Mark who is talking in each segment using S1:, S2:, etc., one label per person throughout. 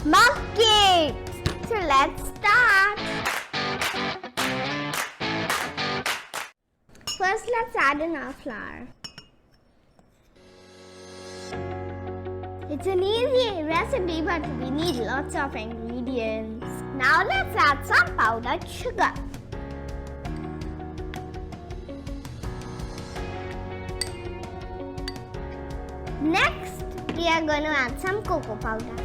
S1: mug cakes. So let's start. First, let's add in our flour. It's an easy recipe, but we need lots of ingredients. Now let's add some powdered sugar. Next, we are going to add some cocoa powder.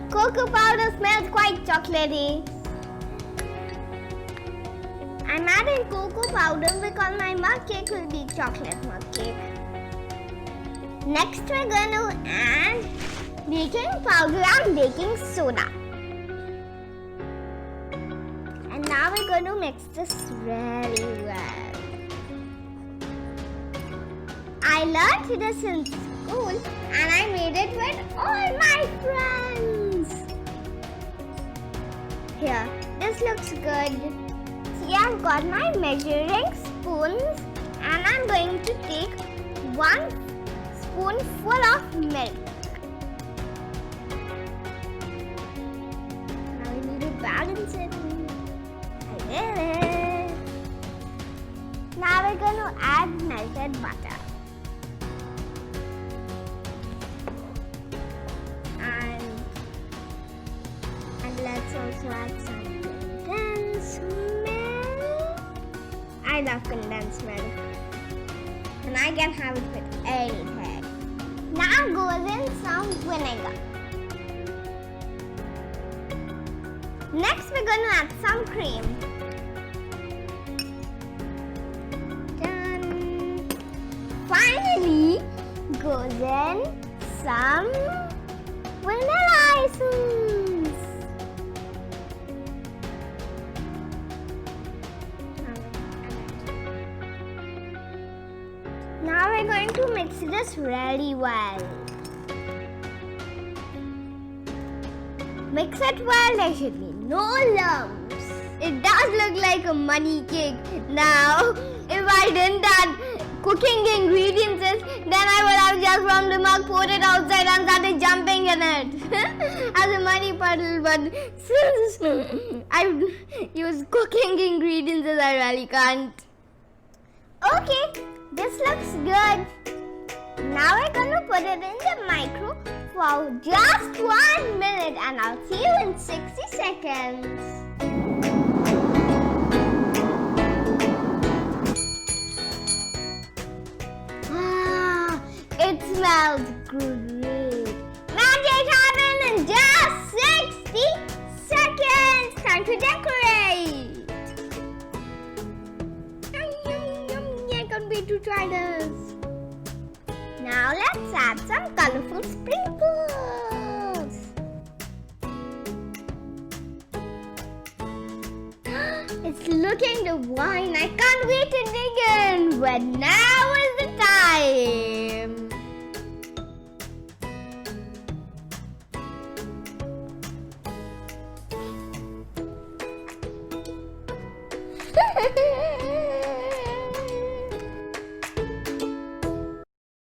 S1: Cocoa powder smells quite chocolatey. I'm adding cocoa powder because my mug cake will be chocolate mug cake. Next, we're going to add baking powder and baking soda. And now we're going to mix this really well. I learned this in school and I made it with all my friends. Here, this looks good. See, I've got my measuring spoons and I'm going to take 1 spoonful of milk. Now we need to balance it. I did it. Now we're going to add melted butter. And let's also add some condensed milk. I love condensed milk. And I can have it with anything. Now goes in some vinegar. Next we're going to add some cream. Done. Finally goes in some vanilla essence. Now we're going to mix this really well. Mix it well, there should be no lumps. It does look like a money cake. Now, if I didn't add cooking ingredients, then I would have just from the mug poured it outside and started jumping in it as a money puddle. But since I've used cooking ingredients, I really can't. Okay. This looks good. Now we're going to put it in the micro for just 1 minute and I'll see you in 60 seconds. It smells great. Magic happened in just 60 seconds. Time to decorate. To try this. Now let's add some colorful sprinkles. It's looking divine. I can't wait to dig in. But now is the time.